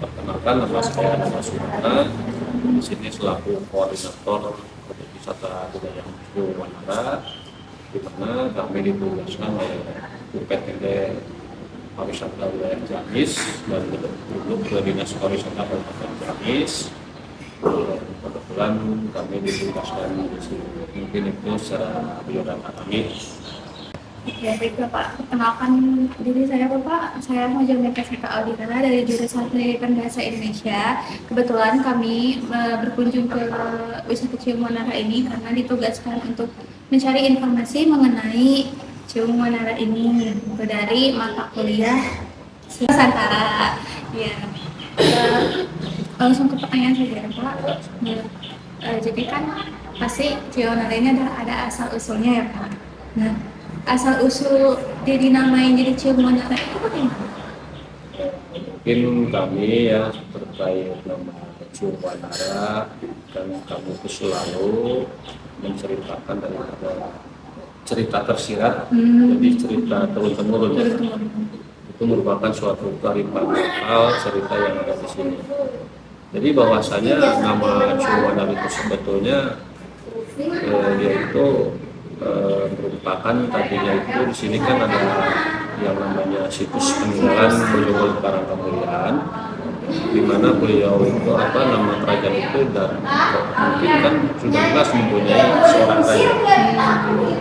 Perkenalkan, nama saya Nama Sumana. Di sini selaku koordinator untuk wisata budaya Museum Wanara, di mana kami ditugaskan oleh UPTD Pariwisata Wilayah Ciamis dan duduk ke Dinas Pariwisata Kabupaten Ciamis. Kebetulan kami ditugaskan di sini. Mungkin itu secara biodata kami. Ya baik Bapak, perkenalkan diri saya Bapak. Saya Mojamin Kasika Aldina dari jurusan Pendidikan Bahasa Indonesia. Kebetulan kami berkunjung ke Wisata Cium Wanara ini karena ditugaskan untuk mencari informasi mengenai Cium Wanara ini dari mata kuliah Nusantara. Ya, langsung ke pertanyaan saja Pak. Jadi kan pasti Cium Wanara ini ada asal usulnya ya Pak. Nah, asal usul dia dinamain jadi Cium Wanara itu bagaimana? Mungkin kami ya terkait nama Cium Wanara dan kami itu selalu menceritakan daripada cerita tersirat, jadi cerita turun-temurun ya. Itu merupakan suatu kearifan lokal cerita yang ada di sini. Jadi bahwasanya nama Cium Wanara itu sebetulnya dia itu merupakan tadinya itu di sini kan ada yang namanya situs peninggalan Bojonegoro Karangkamulian, di mana beliau itu nama kerajaan itu dan mungkin kan sudah jelas mempunyai seorang raja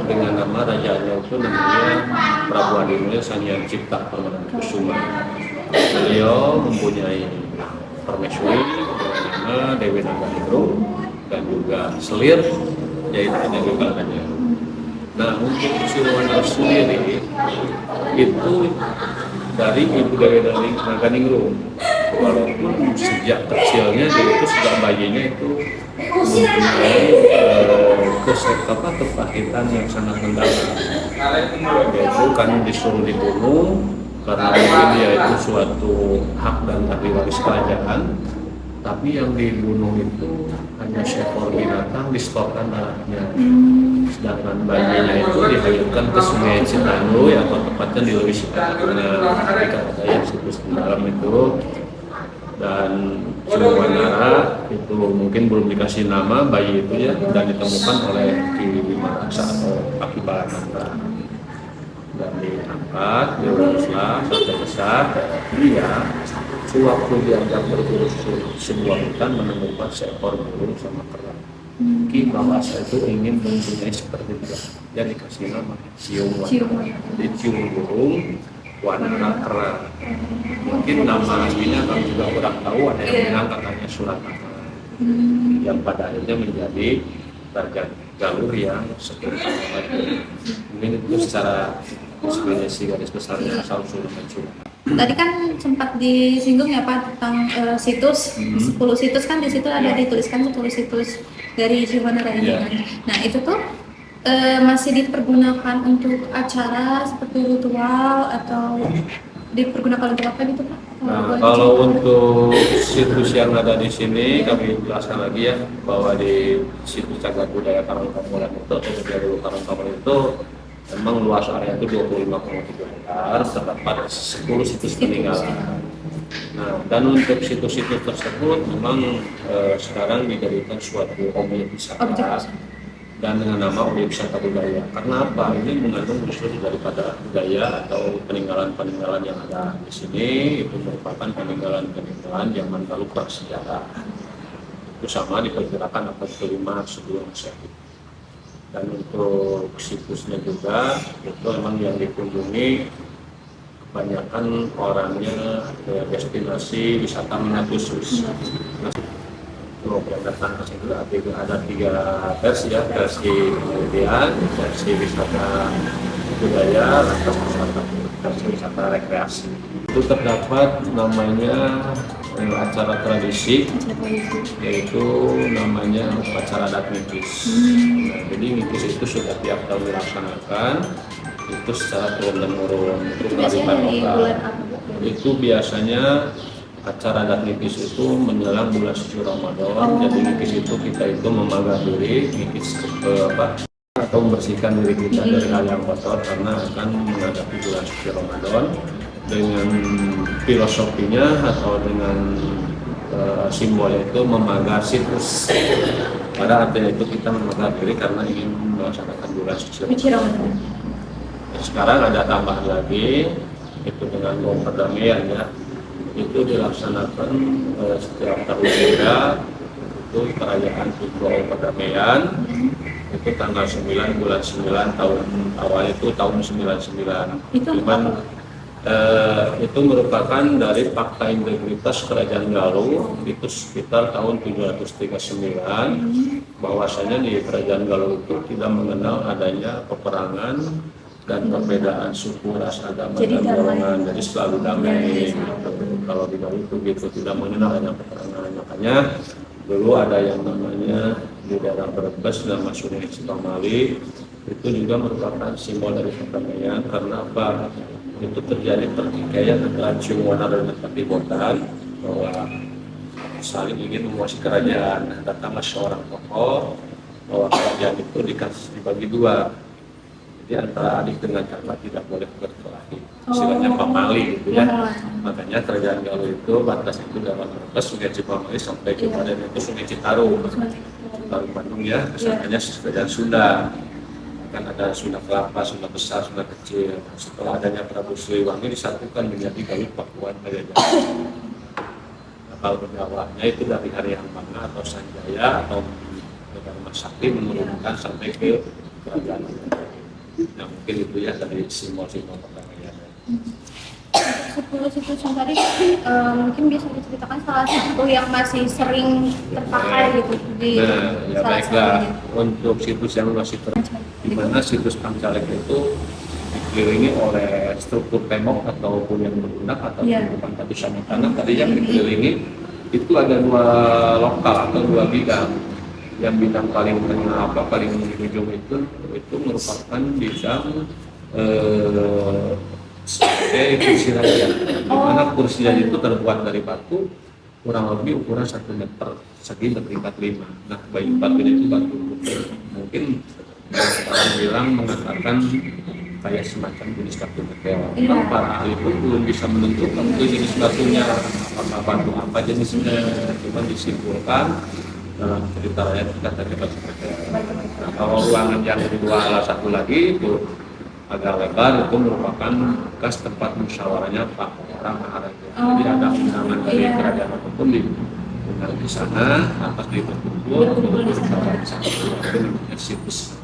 dengan nama rajanya itu namanya Prabu Adimulya Sanghyang Cipta Permanakusuma. Beliau mempunyai permaisuri dengan nama Dewi Nanggalingrung dan juga selir yaitu Dewi Balkanya. Nah, untuk Cium Wanara sendiri itu dari Ibu Dewi Nanggalingrung. Walaupun sejak kecilnya dia itu sejak bayinya itu mempunyai kepahitan yang sangat mendalam. Yaitu kan disuruh dibunuh karena mungkin dia itu suatu hak dan ahli waris kerajaan. Tapi yang dibunuh itu hanya seekor binatang, distorkan darahnya. Sedangkan bayinya itu dihanyutkan ke Sungai Citandu atau tepatnya di Louisiana Daya situs dalam itu. Dan Cium Wanara itu mungkin belum dikasih nama bayi itu ya, dan ditemukan oleh Ki Bimataksa atau Aki Balanata dan diangkat, diuruslah sampai besar. Dia sewaktu diajak berburu sebuah hutan menemukan seekor burung sama kerang. Ki bahasa itu ingin mempunyai seperti dia, dia dikasih nama Cium Wanara. Jadi cium burung, Wanara kerang. Mungkin nama aslinya kami juga kurang tahu, ada yang bilang katanya Suratama, yang pada akhirnya menjadi raja Galur yang sekitar mungkin itu secara definisi garis besarnya asal usul Cium. Tadi kan sempat disinggung ya Pak tentang situs, 10 situs kan di situ ada dituliskan 10 situs dari Cium Wanara ini kan. Nah itu tuh masih dipergunakan untuk acara seperti ritual atau dipergunakan untuk apa gitu Pak? Nah, kalau untuk situs yang ada di sini kami jelaskan lagi ya bahwa di situs Cagar Budaya Karangkamulian itu atau Budaya Karangkamulian itu memang luas area itu 25,3 hektar, terdapat 10 situs peninggalan. Nah, dan untuk situs-situs tersebut memang sekarang dijadikan suatu objek wisata dan dengan nama objek wisata budaya. Karena apa? Ini mengandung unsur daripada budaya atau peninggalan-peninggalan yang ada di sini. Itu merupakan peninggalan-peninggalan zaman dahulu prasejarah. Itu sama diperkirakan abad ke-5 sebelum Masehi. Dan untuk situsnya juga itu memang yang dikunjungi kebanyakan orangnya ke destinasi wisata minat khusus. Yang datang ke situ ada 3 versi ya, versi penelitian, versi wisata budaya, versi wisata rekreasi. Itu terdapat namanya acara tradisi, yaitu namanya upacara adat ngikis. Nah, jadi ngikis itu sudah tiap tahun dilaksanakan, itu secara turun-temurun, itu kearifan lokal. Itu biasanya acara adat ngikis itu menjelang bulan suci Ramadan. Jadi ngikis itu kita itu memagang diri, ngikis atau membersihkan diri kita dari hal yang kotor karena akan menghadapi bulan suci Ramadan. Dengan filosofinya atau dengan simbolnya itu memagar situs. Pada artinya itu kita memagar diri karena ingin melaksanakan bulan suci Ramadan. Sekarang ada tambahan lagi, itu dengan bom perdamaian ya, itu dilaksanakan setiap tahun juga, itu perayaan bom perdamaian, itu tanggal 9 bulan 9 tahun awal itu tahun 99. Cuman itu merupakan dari fakta integritas Kerajaan Galuh itu sekitar tahun 739, bahwasanya di Kerajaan Galuh itu tidak mengenal adanya peperangan dan perbedaan suku, ras, agama, dan golongan, jadi selalu damai. Kalau di Galuh itu gitu, tidak mengenal adanya peperangan. Makanya dulu ada yang namanya di daerah Brebes nama Sungai Cikamali, itu juga merupakan simbol dari perdamaian. Karena apa? Itu terjadi pertikaian antara Ciumwana dan Katibotan, bahwa saling ingin menguasai kerajaan. Datanglah seorang tokoh bahwa kerajaan itu dibagi dua, jadi antara adik dengan kakak tidak boleh berkelahi, istilahnya pamali gitu ya. Makanya kerajaan Galuh itu batas itu dalam batas Sungai Cikamali sampai kepada itu Sungai Citarum, Bandung ya, kesananya kerajaan Sunda. Kan ada Sunda Kelapa, Sunda Besar, Sunda Kecil. Setelah adanya Prabu Siliwangi disatukan menjadi Galuh Pakuan Pajajaran. Nah, kalau berdawahnya itu dari Haryambana atau Sanjaya atau Dharma Sakti menurunkan sampai ke kerajaan. Nah mungkin itu ya dari simbol-simbol perdamaian. 10 situs yang tadi mungkin bisa diceritakan salah satu yang masih sering terpakai gitu di ya salah baiklah, satunya. untuk situs yang masih di mana situs Pancalek itu dikelilingi oleh struktur tembok ataupun yang berlunak atau bukan batu sama tanah. Tadi yang dikelilingi itu ada dua lokal atau dua bidang. Yang bidang paling tengah paling ujung itu merupakan bidang sebagai kursi raja, di mana kursi raja itu terbuat dari batu kurang lebih ukuran 1 meter segi bertingkat 5. Nah, batunya itu batu putih. Mungkin orang bilang mengatakan kayak semacam jenis batu meteor. Para ahli pun belum bisa menentukan itu jenis batunya apakah batu apa jenisnya, cuma disimpulkan dalam cerita rakyat kita tadi batu meteor. Nah, kalau ruangan yang kedua satu lagi itu agak lebar, itu merupakan bekas tempat musyawarahnya Pak orang Maharaja. Jadi ada undangan dari kerajaan apapun diundang di sana, atas dibentuk musyawarah di sana. Itu namanya situs.